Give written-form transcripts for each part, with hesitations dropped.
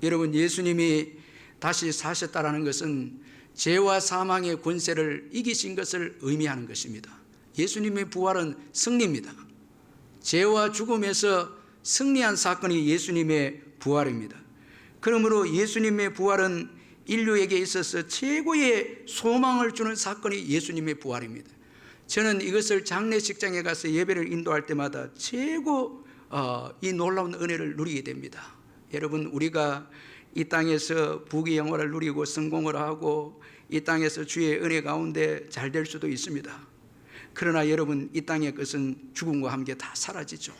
여러분, 예수님이 다시 사셨다라는 것은 죄와 사망의 권세를 이기신 것을 의미하는 것입니다. 예수님의 부활은 승리입니다. 죄와 죽음에서 승리한 사건이 예수님의 부활입니다. 그러므로 예수님의 부활은 인류에게 있어서 최고의 소망을 주는 사건이 예수님의 부활입니다. 저는 이것을 장례식장에 가서 예배를 인도할 때마다 최고 이 놀라운 은혜를 누리게 됩니다. 여러분, 우리가 이 땅에서 부귀영화를 누리고 성공을 하고 이 땅에서 주의 은혜 가운데 잘 될 수도 있습니다. 그러나 여러분, 이 땅의 것은 죽음과 함께 다 사라지죠.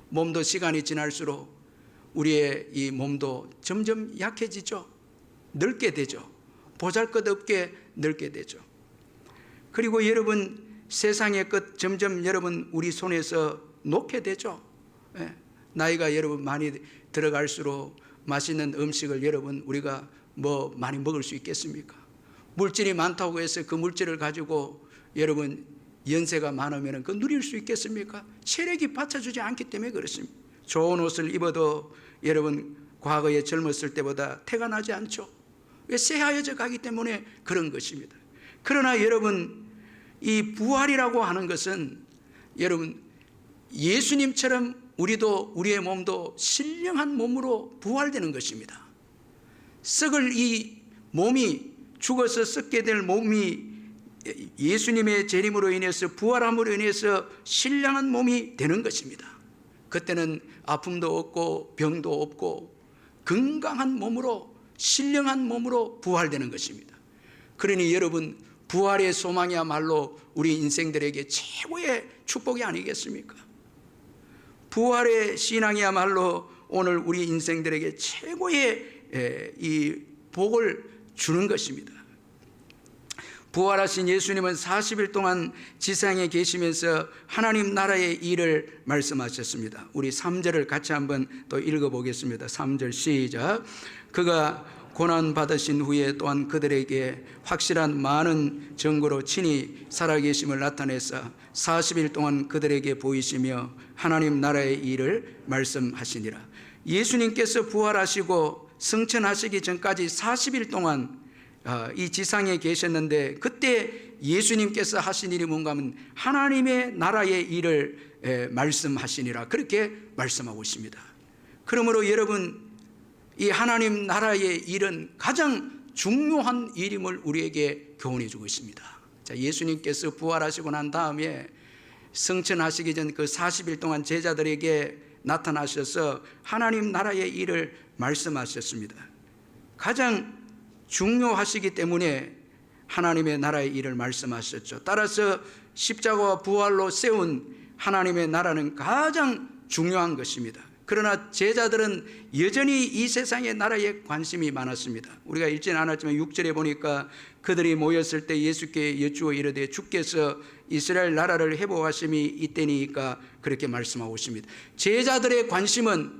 몸도 시간이 지날수록 우리의 이 몸도 점점 약해지죠. 늙게 되죠. 보잘것없게 늙게 되죠. 그리고 여러분, 세상의 것 점점 여러분 우리 손에서 놓게 되죠. 나이가 여러분 많이 들어갈수록 맛있는 음식을 여러분 우리가 뭐 많이 먹을 수 있겠습니까? 물질이 많다고 해서 그 물질을 가지고 여러분 연세가 많으면 그 누릴 수 있겠습니까? 체력이 받쳐주지 않기 때문에 그렇습니다. 좋은 옷을 입어도 여러분 과거에 젊었을 때보다 태가 나지 않죠. 왜? 새하얘져 가기 때문에 그런 것입니다. 그러나 여러분, 이 부활이라고 하는 것은 여러분 예수님처럼 우리도 우리의 몸도 신령한 몸으로 부활되는 것입니다. 썩을 이 몸이 죽어서 썩게 될 몸이 예수님의 재림으로 인해서 부활함으로 인해서 신령한 몸이 되는 것입니다. 그때는 아픔도 없고 병도 없고 건강한 몸으로 신령한 몸으로 부활되는 것입니다. 그러니 여러분, 부활의 소망이야말로 우리 인생들에게 최고의 축복이 아니겠습니까? 부활의 신앙이야말로 오늘 우리 인생들에게 최고의 이 복을 주는 것입니다. 부활하신 예수님은 40일 동안 지상에 계시면서 하나님 나라의 일을 말씀하셨습니다. 우리 3절을 같이 한번 또 읽어보겠습니다. 3절 시작. 그가 고난받으신 후에 또한 그들에게 확실한 많은 증거로 친히 살아계심을 나타내사 40일 동안 그들에게 보이시며 하나님 나라의 일을 말씀하시니라. 예수님께서 부활하시고 승천하시기 전까지 40일 동안 이 지상에 계셨는데, 그때 예수님께서 하신 일이 뭔가 하면 하나님의 나라의 일을 말씀하시니라, 그렇게 말씀하고 있습니다. 그러므로 여러분, 이 하나님 나라의 일은 가장 중요한 일임을 우리에게 교훈해 주고 있습니다. 자, 예수님께서 부활하시고 난 다음에 승천하시기 전 그 40일 동안 제자들에게 나타나셔서 하나님 나라의 일을 말씀하셨습니다. 가장 중요하시기 때문에 하나님의 나라의 일을 말씀하셨죠. 따라서 십자가와 부활로 세운 하나님의 나라는 가장 중요한 것입니다. 그러나 제자들은 여전히 이 세상의 나라에 관심이 많았습니다. 우리가 읽지는 않았지만 6절에 보니까 그들이 모였을 때 예수께 여쭈어 이르되 주께서 이스라엘 나라를 회복하심이 이때니까 그렇게 말씀하고 있습니다. 제자들의 관심은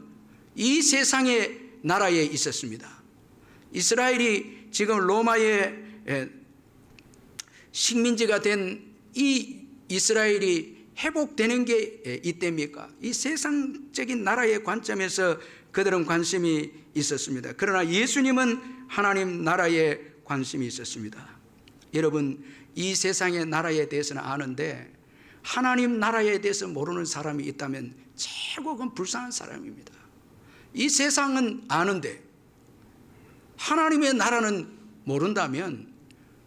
이 세상의 나라에 있었습니다. 이스라엘이 지금 로마의 식민지가 된 이 이스라엘이 회복되는 게 이때입니까? 이 세상적인 나라의 관점에서 그들은 관심이 있었습니다. 그러나 예수님은 하나님 나라에 관심이 있었습니다. 여러분, 이 세상의 나라에 대해서는 아는데 하나님 나라에 대해서 모르는 사람이 있다면 최고 그건 불쌍한 사람입니다. 이 세상은 아는데 하나님의 나라는 모른다면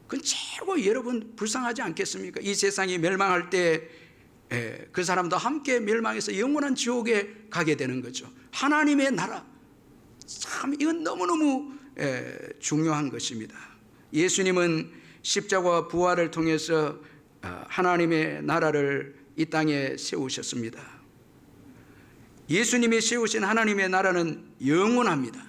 그건 최고 여러분 불쌍하지 않겠습니까? 이 세상이 멸망할 때 그 사람도 함께 멸망해서 영원한 지옥에 가게 되는 거죠. 하나님의 나라, 참 이건 너무너무 중요한 것입니다. 예수님은 십자가와 부활을 통해서 하나님의 나라를 이 땅에 세우셨습니다. 예수님이 세우신 하나님의 나라는 영원합니다.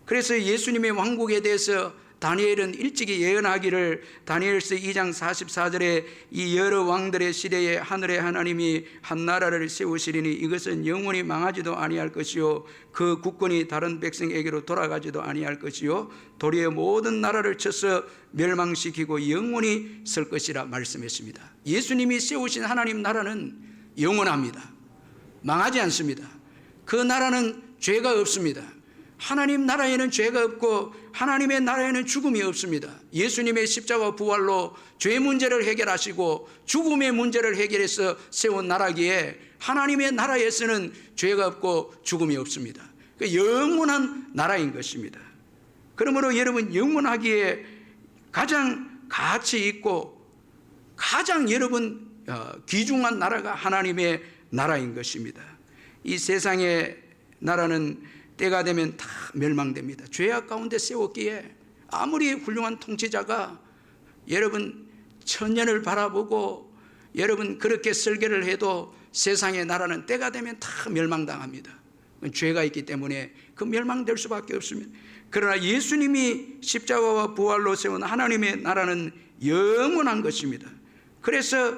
그래서 예수님의 왕국에 대해서 다니엘은 일찍이 예언하기를, 다니엘서 2장 44절에 이 여러 왕들의 시대에 하늘의 하나님이 한 나라를 세우시리니 이것은 영원히 망하지도 아니할 것이요 그 국권이 다른 백성에게로 돌아가지도 아니할 것이요 도리어 모든 나라를 쳐서 멸망시키고 영원히 설 것이라 말씀했습니다. 예수님이 세우신 하나님 나라는 영원합니다. 망하지 않습니다. 그 나라는 죄가 없습니다. 하나님 나라에는 죄가 없고 하나님의 나라에는 죽음이 없습니다. 예수님의 십자가 부활로 죄 문제를 해결하시고 죽음의 문제를 해결해서 세운 나라기에 하나님의 나라에서는 죄가 없고 죽음이 없습니다. 그 영원한 나라인 것입니다. 그러므로 여러분, 영원하기에 가장 가치 있고 가장 여러분 귀중한 나라가 하나님의 나라인 것입니다. 이 세상의 나라는 때가 되면 다 멸망됩니다. 죄악 가운데 세웠기에 아무리 훌륭한 통치자가 여러분 천년을 바라보고 여러분 그렇게 설계를 해도 세상의 나라는 때가 되면 다 멸망당합니다. 죄가 있기 때문에 그 멸망될 수밖에 없습니다. 그러나 예수님이 십자가와 부활로 세운 하나님의 나라는 영원한 것입니다. 그래서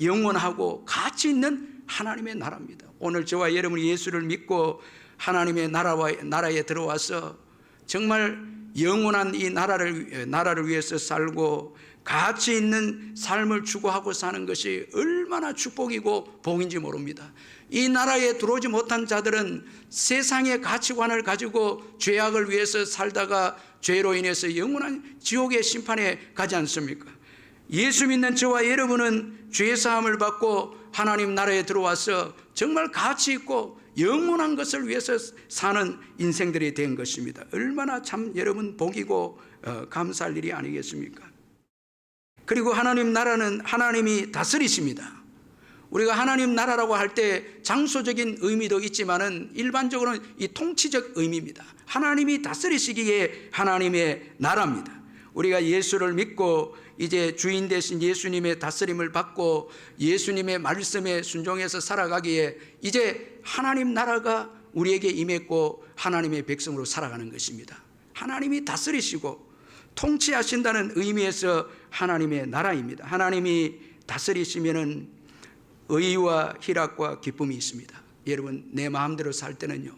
영원하고 가치 있는 하나님의 나라입니다. 오늘 저와 여러분이 예수를 믿고 하나님의 나라에 들어와서 정말 영원한 이 나라를 위해서 살고 가치 있는 삶을 추구하고 사는 것이 얼마나 축복이고 복인지 모릅니다. 이 나라에 들어오지 못한 자들은 세상의 가치관을 가지고 죄악을 위해서 살다가 죄로 인해서 영원한 지옥의 심판에 가지 않습니까? 예수 믿는 저와 여러분은 죄 사함을 받고 하나님 나라에 들어와서 정말 가치 있고 영원한 것을 위해서 사는 인생들이 된 것입니다. 얼마나 참 여러분 복이고 감사할 일이 아니겠습니까? 그리고 하나님 나라는 하나님이 다스리십니다. 우리가 하나님 나라라고 할 때 장소적인 의미도 있지만은 일반적으로는 이 통치적 의미입니다. 하나님이 다스리시기에 하나님의 나라입니다. 우리가 예수를 믿고 이제 주인 되신 예수님의 다스림을 받고 예수님의 말씀에 순종해서 살아가기에 이제 하나님 나라가 우리에게 임했고 하나님의 백성으로 살아가는 것입니다. 하나님이 다스리시고 통치하신다는 의미에서 하나님의 나라입니다. 하나님이 다스리시면은 의와 희락과 기쁨이 있습니다. 여러분, 내 마음대로 살 때는요,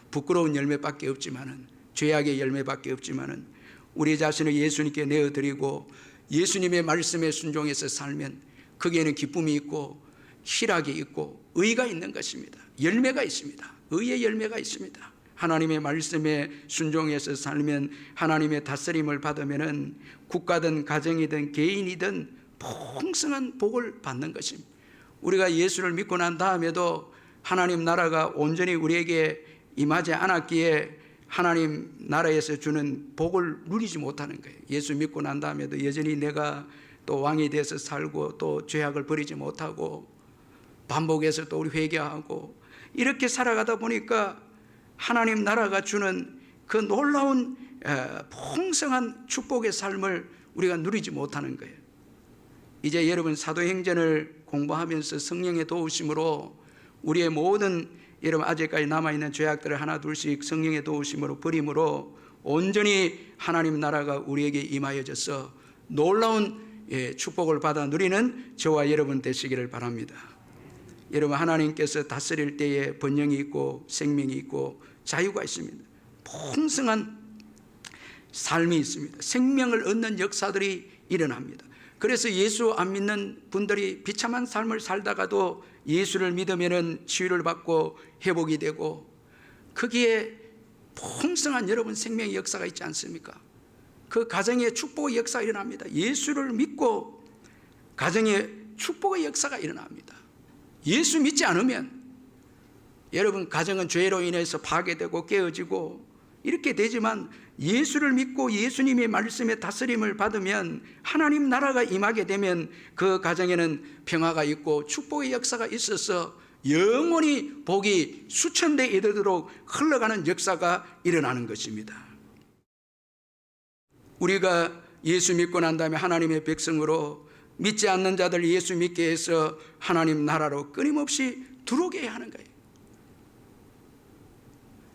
부끄러운 열매밖에 없지만은, 죄악의 열매밖에 없지만은 우리 자신을 예수님께 내어드리고 예수님의 말씀에 순종해서 살면 거기에는 기쁨이 있고 희락이 있고 의가 있는 것입니다. 열매가 있습니다. 의의 열매가 있습니다. 하나님의 말씀에 순종해서 살면 하나님의 다스림을 받으면은 국가든 가정이든 개인이든 풍성한 복을 받는 것입니다. 우리가 예수를 믿고 난 다음에도 하나님 나라가 온전히 우리에게 임하지 않았기에 하나님 나라에서 주는 복을 누리지 못하는 거예요. 예수 믿고 난 다음에도 여전히 내가 또 왕이 돼서 살고 또 죄악을 버리지 못하고 반복해서 또 우리 회개하고 이렇게 살아가다 보니까 하나님 나라가 주는 그 놀라운 풍성한 축복의 삶을 우리가 누리지 못하는 거예요. 이제 여러분, 사도행전을 공부하면서 성령의 도우심으로 우리의 모든 여러분 아직까지 남아있는 죄악들을 하나 둘씩 성령의 도우심으로 버림으로 온전히 하나님 나라가 우리에게 임하여져서 놀라운 축복을 받아 누리는 저와 여러분 되시기를 바랍니다. 여러분, 하나님께서 다스릴 때에 번영이 있고 생명이 있고 자유가 있습니다. 풍성한 삶이 있습니다. 생명을 얻는 역사들이 일어납니다. 그래서 예수 안 믿는 분들이 비참한 삶을 살다가도 예수를 믿으면 치유를 받고 회복이 되고 거기에 풍성한 여러분 생명의 역사가 있지 않습니까? 그 가정에 축복의 역사가 일어납니다. 예수를 믿고 가정에 축복의 역사가 일어납니다. 예수 믿지 않으면 여러분 가정은 죄로 인해서 파괴되고 깨어지고 이렇게 되지만 예수를 믿고 예수님의 말씀에 다스림을 받으면 하나님 나라가 임하게 되면 그 가정에는 평화가 있고 축복의 역사가 있어서 영원히 복이 수천 대 이르도록 흘러가는 역사가 일어나는 것입니다. 우리가 예수 믿고 난 다음에 하나님의 백성으로 믿지 않는 자들 예수 믿게 해서 하나님 나라로 끊임없이 들어오게 해야 하는 거예요.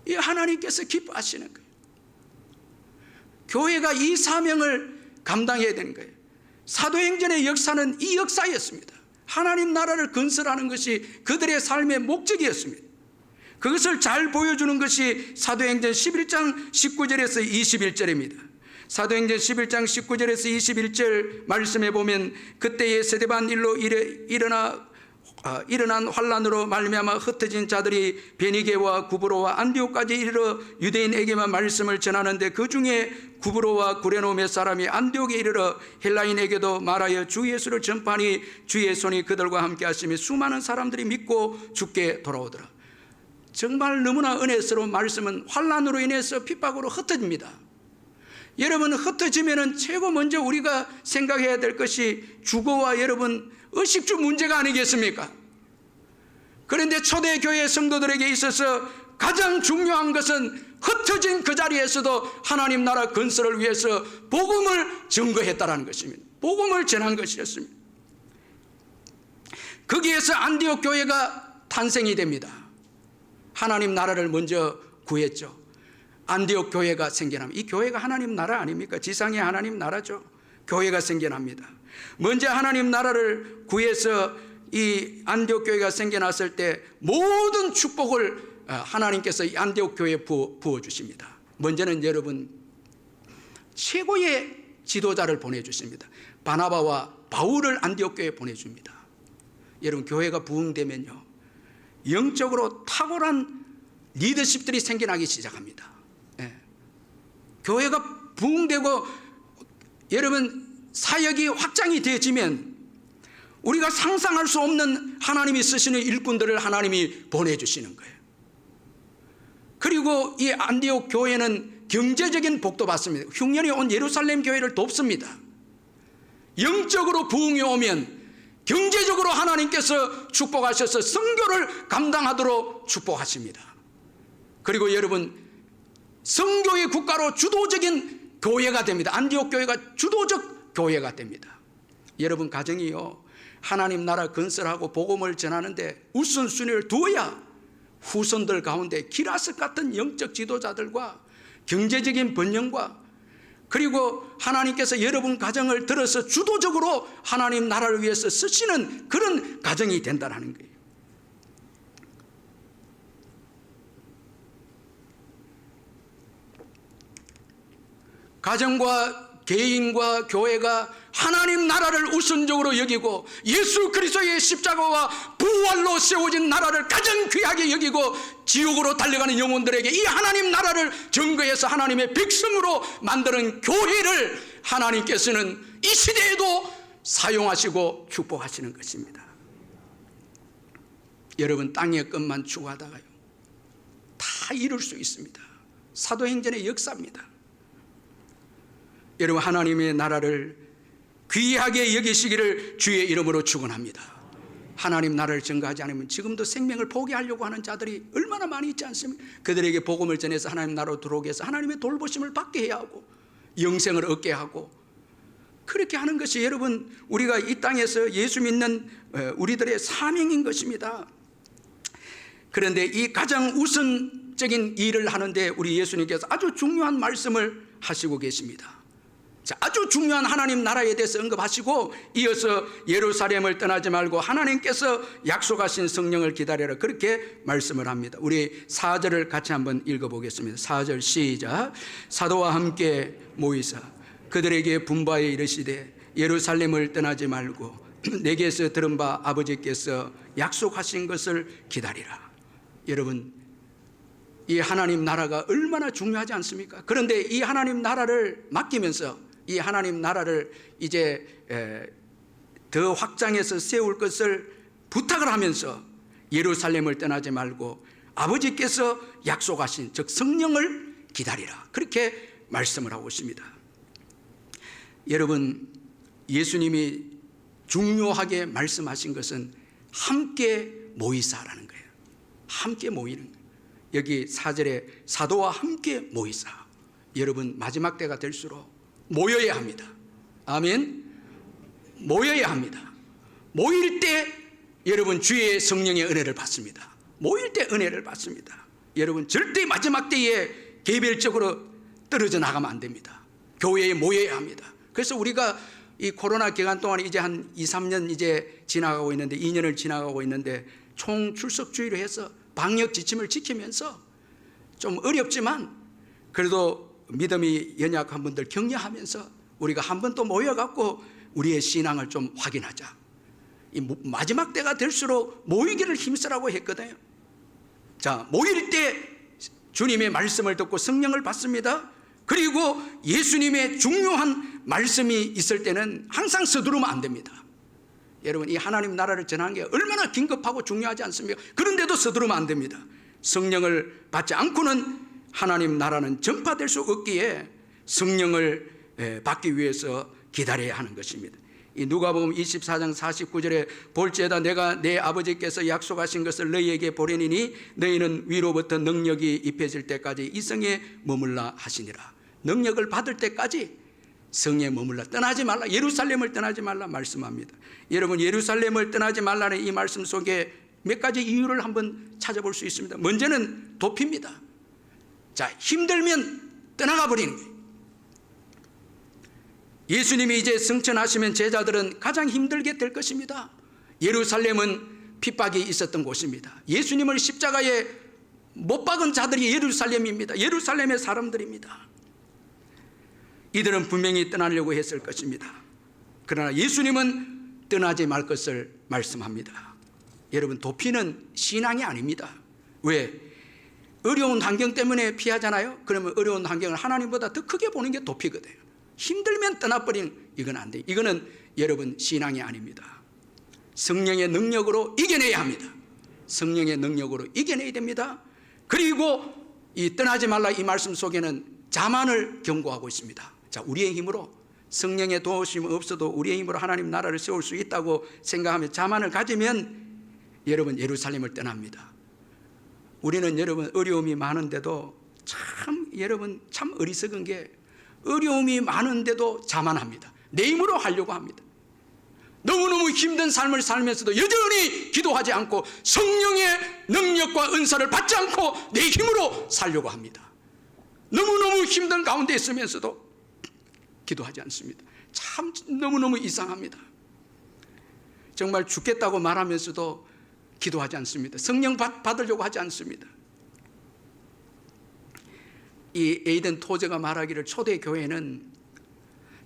이 하나님께서 기뻐하시는 거예요. 교회가 이 사명을 감당해야 되는 거예요. 사도행전의 역사는 이 역사였습니다. 하나님 나라를 건설하는 것이 그들의 삶의 목적이었습니다. 그것을 잘 보여주는 것이 사도행전 11장 19절에서 21절입니다. 사도행전 11장 19절에서 21절 말씀해 보면 그때의 세데반 일로 일어나 일어난 환란으로 말미암아 흩어진 자들이 베니게와 구브로와 안디옥까지 이르러 유대인에게만 말씀을 전하는데 그 중에 구브로와 구레노 몇 사람이 안디옥에 이르러 헬라인에게도 말하여 주 예수를 전파하니 주의 손이 그들과 함께 하시며 수많은 사람들이 믿고 주께 돌아오더라. 정말 너무나 은혜스러운 말씀은 환란으로 인해서 핍박으로 흩어집니다. 여러분, 흩어지면은 최고 먼저 우리가 생각해야 될 것이 주거와 여러분 의식주 문제가 아니겠습니까? 그런데 초대교회 성도들에게 있어서 가장 중요한 것은 흩어진 그 자리에서도 하나님 나라 건설을 위해서 복음을 증거했다라는 것입니다. 복음을 전한 것이었습니다. 거기에서 안디옥 교회가 탄생이 됩니다. 하나님 나라를 먼저 구했죠. 안디옥 교회가 생겨납니다. 이 교회가 하나님 나라 아닙니까? 지상의 하나님 나라죠. 교회가 생겨납니다. 먼저 하나님 나라를 구해서 이 안디옥 교회가 생겨났을 때 모든 축복을 하나님께서 이 안디옥 교회에 부어주십니다. 먼저는 여러분 최고의 지도자를 보내주십니다. 바나바와 바울을 안디옥 교회에 보내줍니다. 여러분, 교회가 부흥되면요 영적으로 탁월한 리더십들이 생겨나기 시작합니다. 교회가 부흥되고 여러분 사역이 확장이 되어지면 우리가 상상할 수 없는 하나님이 쓰시는 일꾼들을 하나님이 보내주시는 거예요. 그리고 이 안디옥 교회는 경제적인 복도 받습니다. 흉년이 온 예루살렘 교회를 돕습니다. 영적으로 부흥이 오면 경제적으로 하나님께서 축복하셔서 선교를 감당하도록 축복하십니다. 그리고 여러분 선교의 국가로 주도적인 교회가 됩니다. 안디옥 교회가 주도적 교회가 됩니다. 여러분 가정이요 하나님 나라 건설하고 복음을 전하는데 우선순위를 두어야 후손들 가운데 기라스 같은 영적 지도자들과 경제적인 번영과 그리고 하나님께서 여러분 가정을 들어서 주도적으로 하나님 나라를 위해서 쓰시는 그런 가정이 된다는 거예요. 가정과 개인과 교회가 하나님 나라를 우선적으로 여기고 예수 그리스도의 십자가와 부활로 세워진 나라를 가장 귀하게 여기고 지옥으로 달려가는 영혼들에게 이 하나님 나라를 증거해서 하나님의 백성으로 만드는 교회를 하나님께서는 이 시대에도 사용하시고 축복하시는 것입니다. 여러분 땅의 것만 추구하다가요 다 이룰 수 있습니다. 사도행전의 역사입니다. 여러분 하나님의 나라를 귀하게 여기시기를 주의 이름으로 축원합니다. 하나님 나라를 증거하지 않으면 지금도 생명을 포기하려고 하는 자들이 얼마나 많이 있지 않습니까? 그들에게 복음을 전해서 하나님 나라로 들어오게 해서 하나님의 돌보심을 받게 해야 하고 영생을 얻게 하고 그렇게 하는 것이 여러분 우리가 이 땅에서 예수 믿는 우리들의 사명인 것입니다. 그런데 이 가장 우선적인 일을 하는데 우리 예수님께서 아주 중요한 말씀을 하시고 계십니다. 아주 중요한 하나님 나라에 대해서 언급하시고 이어서 예루살렘을 떠나지 말고 하나님께서 약속하신 성령을 기다려라 그렇게 말씀을 합니다. 우리 4절을 같이 한번 읽어보겠습니다. 4절 시작. 사도와 함께 모이사 그들에게 분바에 이르시되 예루살렘을 떠나지 말고 내게서 들은 바 아버지께서 약속하신 것을 기다리라. 여러분 이 하나님 나라가 얼마나 중요하지 않습니까? 그런데 이 하나님 나라를 맡기면서 이 하나님 나라를 이제 더 확장해서 세울 것을 부탁을 하면서 예루살렘을 떠나지 말고 아버지께서 약속하신 즉 성령을 기다리라 그렇게 말씀을 하고 있습니다. 여러분 예수님이 중요하게 말씀하신 것은 함께 모이사라는 거예요. 함께 모이는 거예요. 여기 4절에 사도와 함께 모이사. 여러분 마지막 때가 될수록 모여야 합니다. 아멘. 모여야 합니다. 모일 때 여러분 주의 성령의 은혜를 받습니다. 모일 때 은혜를 받습니다. 여러분 절대 마지막 때에 개별적으로 떨어져 나가면 안 됩니다. 교회에 모여야 합니다. 그래서 우리가 이 코로나 기간 동안 이제 한 2, 3년 이제 지나가고 있는데 2년을 지나가고 있는데 총 출석주의로 해서 방역 지침을 지키면서 좀 어렵지만 그래도 믿음이 연약한 분들 격려하면서 우리가 한 번 또 모여갖고 우리의 신앙을 좀 확인하자. 이 마지막 때가 될수록 모이기를 힘쓰라고 했거든요. 자, 모일 때 주님의 말씀을 듣고 성령을 받습니다. 그리고 예수님의 중요한 말씀이 있을 때는 항상 서두르면 안 됩니다. 여러분, 이 하나님 나라를 전하는 게 얼마나 긴급하고 중요하지 않습니까? 그런데도 서두르면 안 됩니다. 성령을 받지 않고는 하나님 나라는 전파될 수 없기에 성령을 받기 위해서 기다려야 하는 것입니다. 이 누가복음 24장 49절에 볼지어다 내가 내 아버지께서 약속하신 것을 너희에게 보내니니 너희는 위로부터 능력이 입혀질 때까지 이 성에 머물라 하시니라. 능력을 받을 때까지 성에 머물라, 떠나지 말라, 예루살렘을 떠나지 말라 말씀합니다. 여러분, 예루살렘을 떠나지 말라는 이 말씀 속에 몇 가지 이유를 한번 찾아볼 수 있습니다. 먼저는 도피입니다. 자, 힘들면 떠나가 버리는 거예요. 예수님이 이제 승천하시면 제자들은 가장 힘들게 될 것입니다. 예루살렘은 핍박이 있었던 곳입니다. 예수님을 십자가에 못 박은 자들이 예루살렘입니다. 예루살렘의 사람들입니다. 이들은 분명히 떠나려고 했을 것입니다. 그러나 예수님은 떠나지 말 것을 말씀합니다. 여러분, 도피는 신앙이 아닙니다. 왜? 어려운 환경 때문에 피하잖아요. 그러면 어려운 환경을 하나님보다 더 크게 보는 게 도피거든요. 힘들면 떠나버리는, 이건 안 돼요. 이거는 여러분 신앙이 아닙니다. 성령의 능력으로 이겨내야 합니다. 성령의 능력으로 이겨내야 됩니다. 그리고 이 떠나지 말라 이 말씀 속에는 자만을 경고하고 있습니다. 자, 우리의 힘으로, 성령의 도우심 없어도 우리의 힘으로 하나님 나라를 세울 수 있다고 생각하며 자만을 가지면 여러분 예루살렘을 떠납니다. 우리는 여러분 어려움이 많은데도 여러분 참 어리석은 게 어려움이 많은데도 자만합니다. 내 힘으로 하려고 합니다. 너무너무 힘든 삶을 살면서도 여전히 기도하지 않고 성령의 능력과 은사를 받지 않고 내 힘으로 살려고 합니다. 너무너무 힘든 가운데 있으면서도 기도하지 않습니다. 참 너무너무 이상합니다. 정말 죽겠다고 말하면서도 기도하지 않습니다. 성령 받으려고 하지 않습니다. 이 에이든 토저가 말하기를 초대 교회는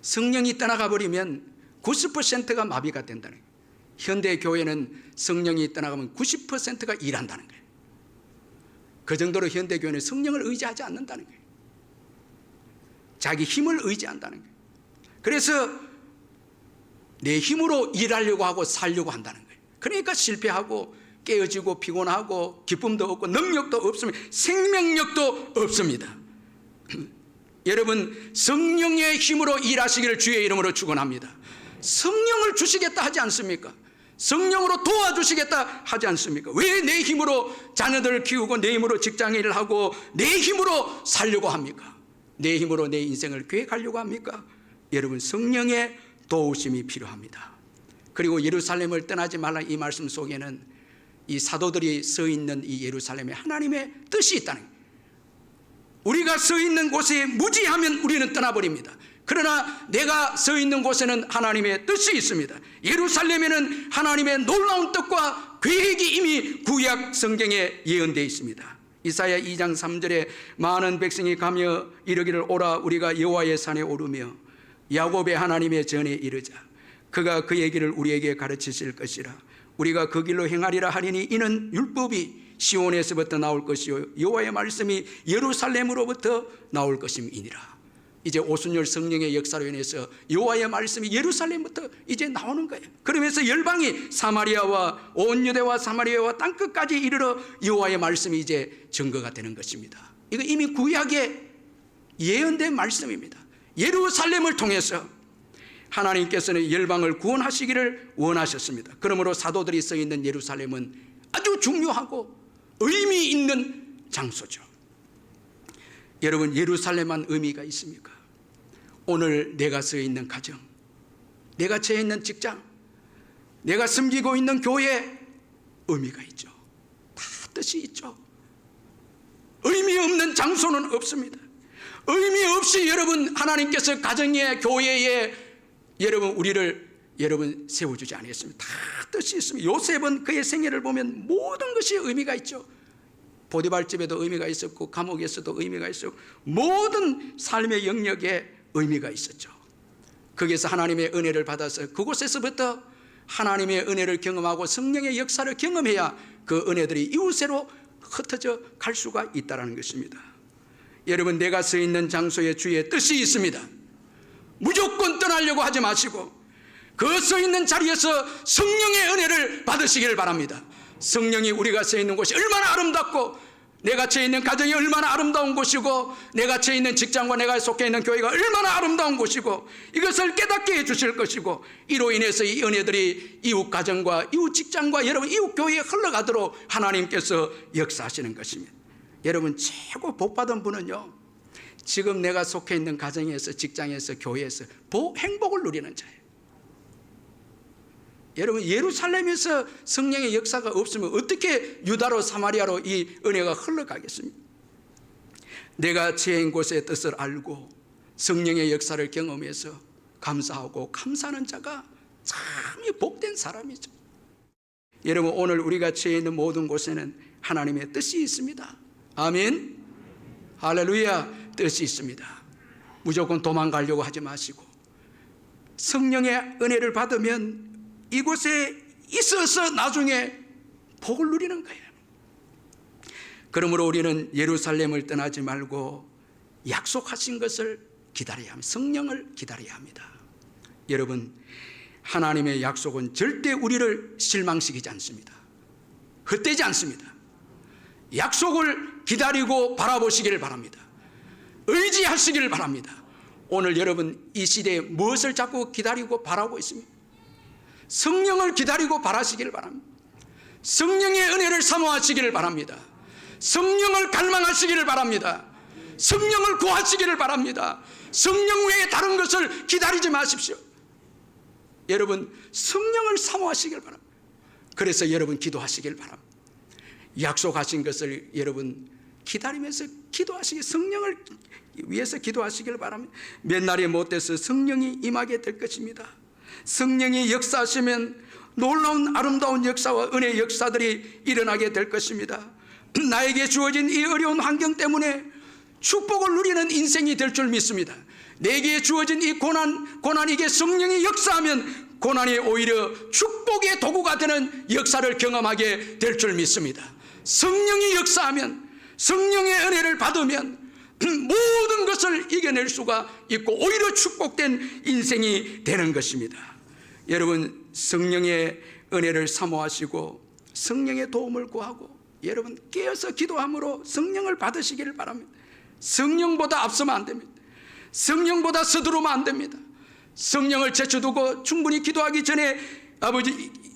성령이 떠나가 버리면 90%가 마비가 된다는 거예요. 현대 교회는 성령이 떠나가면 90%가 일한다는 거예요. 그 정도로 현대 교회는 성령을 의지하지 않는다는 거예요. 자기 힘을 의지한다는 거예요. 그래서 내 힘으로 일하려고 하고 살려고 한다는 거예요. 그러니까 실패하고 깨어지고 피곤하고 기쁨도 없고 능력도 없습니다. 생명력도 없습니다. 여러분, 성령의 힘으로 일하시기를 주의 이름으로 축원합니다. 성령을 주시겠다 하지 않습니까? 성령으로 도와주시겠다 하지 않습니까? 왜 내 힘으로 자녀들을 키우고 내 힘으로 직장일을 하고 내 힘으로 살려고 합니까? 내 힘으로 내 인생을 계획하려고 합니까? 여러분, 성령의 도우심이 필요합니다. 그리고 예루살렘을 떠나지 말라 이 말씀 속에는 이 사도들이 서 있는 이 예루살렘에 하나님의 뜻이 있다는 거예요. 우리가 서 있는 곳에 무지하면 우리는 떠나버립니다. 그러나 내가 서 있는 곳에는 하나님의 뜻이 있습니다. 예루살렘에는 하나님의 놀라운 뜻과 계획이 이미 구약 성경에 예언되어 있습니다. 이사야 2장 3절에 많은 백성이 가며 이르기를 오라 우리가 여호와의 산에 오르며 야곱의 하나님의 전에 이르자. 그가 그의 길을 우리에게 가르치실 것이라. 우리가 그 길로 행하리라 하리니 이는 율법이 시온에서부터 나올 것이요 여호와의 말씀이 예루살렘으로부터 나올 것임이니라. 이제 오순절 성령의 역사로 인해서 여호와의 말씀이 예루살렘부터 이제 나오는 거예요. 그러면서 열방이 사마리아와 온 유대와 사마리아와 땅끝까지 이르러 여호와의 말씀이 이제 증거가 되는 것입니다. 이거 이미 구약에 예언된 말씀입니다. 예루살렘을 통해서 하나님께서는 열방을 구원하시기를 원하셨습니다. 그러므로 사도들이 서 있는 예루살렘은 아주 중요하고 의미 있는 장소죠. 여러분, 예루살렘만 의미가 있습니까? 오늘 내가 서 있는 가정, 내가 처해 있는 직장, 내가 섬기고 있는 교회 의미가 있죠. 다 뜻이 있죠. 의미 없는 장소는 없습니다. 의미 없이 여러분 하나님께서 가정에 교회에 우리를 세워주지 않았습니다. 다 뜻이 있습니다. 요셉은 그의 생애를 보면 모든 것이 의미가 있죠. 보디발 집에도 의미가 있었고 감옥에서도 의미가 있었고 모든 삶의 영역에 의미가 있었죠. 거기서 하나님의 은혜를 받아서 그곳에서부터 하나님의 은혜를 경험하고 성령의 역사를 경험해야 그 은혜들이 이웃에로 흩어져 갈 수가 있다는 것입니다. 여러분, 내가 서 있는 장소에 주의 뜻이 있습니다. 무조건 떠나려고 하지 마시고 그 서 있는 자리에서 성령의 은혜를 받으시기를 바랍니다. 성령이 우리가 서 있는 곳이 얼마나 아름답고, 내가 처해 있는 가정이 얼마나 아름다운 곳이고, 내가 처해 있는 직장과 내가 속해 있는 교회가 얼마나 아름다운 곳이고, 이것을 깨닫게 해주실 것이고, 이로 인해서 이 은혜들이 이웃 가정과 이웃 직장과 여러분 이웃 교회에 흘러가도록 하나님께서 역사하시는 것입니다. 여러분, 최고 복받은 분은요, 지금 내가 속해 있는 가정에서, 직장에서, 교회에서 행복을 누리는 자예요. 여러분, 예루살렘에서 성령의 역사가 없으면 어떻게 유다로 사마리아로 이 은혜가 흘러가겠습니까? 내가 처한 곳의 뜻을 알고 성령의 역사를 경험해서 감사하고 감사하는 자가 참 복된 사람이죠. 여러분, 오늘 우리가 처해 있는 모든 곳에는 하나님의 뜻이 있습니다. 아멘. 할렐루야. 뜻이 있습니다. 무조건 도망가려고 하지 마시고 성령의 은혜를 받으면 이곳에 있어서 나중에 복을 누리는 거예요. 그러므로 우리는 예루살렘을 떠나지 말고 약속하신 것을 기다려야 합니다. 성령을 기다려야 합니다. 여러분, 하나님의 약속은 절대 우리를 실망시키지 않습니다. 헛되지 않습니다. 약속을 기다리고 바라보시기를 바랍니다. 의지하시기를 바랍니다. 오늘 여러분, 이 시대에 무엇을 자꾸 기다리고 바라고 있습니까? 성령을 기다리고 바라시기를 바랍니다. 성령의 은혜를 사모하시기를 바랍니다. 성령을 갈망하시기를 바랍니다. 성령을 구하시기를 바랍니다. 성령 외에 다른 것을 기다리지 마십시오. 여러분, 성령을 사모하시기를 바랍니다. 그래서 여러분 기도하시기를 바랍니다. 약속하신 것을 여러분 기다리면서 기도하시기, 성령을 위해서 기도하시기를 바랍니다. 몇 날이 못 돼서 성령이 임하게 될 것입니다. 성령이 역사하시면 놀라운 아름다운 역사와 은혜의 역사들이 일어나게 될 것입니다. 나에게 주어진 이 어려운 환경 때문에 축복을 누리는 인생이 될 줄 믿습니다. 내게 주어진 이 고난이게 성령이 역사하면 고난이 오히려 축복의 도구가 되는 역사를 경험하게 될 줄 믿습니다. 성령이 역사하면, 성령의 은혜를 받으면 모든 것을 이겨낼 수가 있고 오히려 축복된 인생이 되는 것입니다. 여러분, 성령의 은혜를 사모하시고 성령의 도움을 구하고 여러분 깨어서 기도함으로 성령을 받으시기를 바랍니다. 성령보다 앞서면 안 됩니다. 성령보다 서두르면 안 됩니다. 성령을 제쳐두고 충분히 기도하기 전에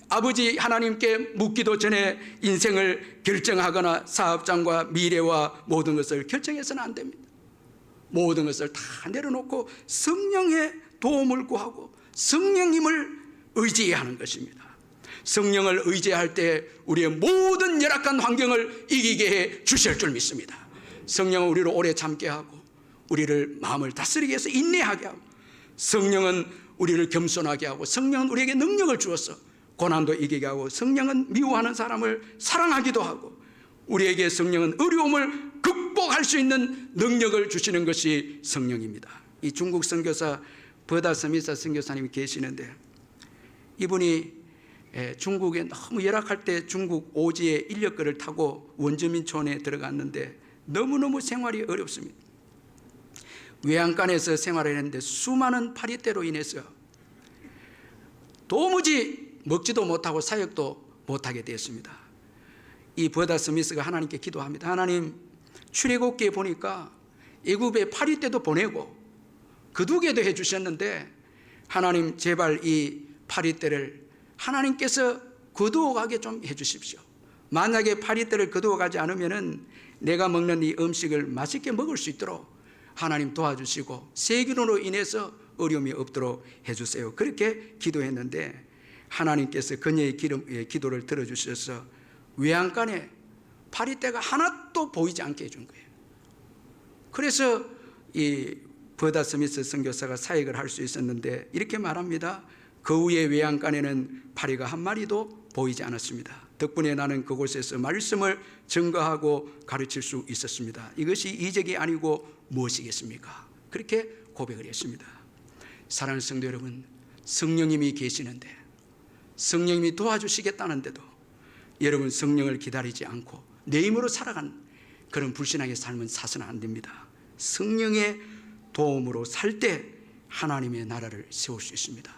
아버지 하나님께 묻기도 전에 인생을 결정하거나 사업장과 미래와 모든 것을 결정해서는 안 됩니다. 모든 것을 다 내려놓고 성령의 도움을 구하고 성령님을 의지해야 하는 것입니다. 성령을 의지할 때 우리의 모든 열악한 환경을 이기게 해 주실 줄 믿습니다. 성령은 우리를 오래 참게 하고 우리를 마음을 다스리게 해서 인내하게 하고, 성령은 우리를 겸손하게 하고, 성령은 우리에게 능력을 주어서 고난도 이기게 하고, 성령은 미워하는 사람을 사랑하기도 하고, 우리에게 성령은 어려움을 극복할 수 있는 능력을 주시는 것이 성령입니다. 이 중국 선교사 버다 스미스 선교사님이 계시는데, 이분이 중국에 너무 열악할 때 중국 오지의 인력거를 타고 원주민촌에 들어갔는데 너무너무 생활이 어렵습니다. 외양간에서 생활을 했는데 수많은 파리떼로 인해서 도무지 먹지도 못하고 사역도 못하게 되었습니다. 이 버다 스미스가 하나님께 기도합니다. 하나님, 출애굽기에 보니까 애굽에 파리떼도 보내고 거두게도 해주셨는데 하나님, 제발 이 파리떼를 하나님께서 거두어가게 좀 해주십시오. 만약에 파리떼를 거두어가지 않으면은 내가 먹는 이 음식을 맛있게 먹을 수 있도록 하나님 도와주시고 세균으로 인해서 어려움이 없도록 해주세요. 그렇게 기도했는데 하나님께서 그녀의 기도를 들어주셔서 외양간에 파리떼가 하나도 보이지 않게 해준 거예요. 그래서 이 버다 스미스 선교사가 사역을 할 수 있었는데 이렇게 말합니다. 그 후에 외양간에는 파리가 한 마리도 보이지 않았습니다. 덕분에 나는 그곳에서 말씀을 증거하고 가르칠 수 있었습니다. 이것이 이적이 아니고 무엇이겠습니까? 그렇게 고백을 했습니다. 사랑하는 성도 여러분, 성령님이 계시는데, 성령님이 도와주시겠다는데도 여러분 성령을 기다리지 않고 내 힘으로 살아간 그런 불신앙의 삶은 사서는 안 됩니다. 성령의 도움으로 살 때 하나님의 나라를 세울 수 있습니다.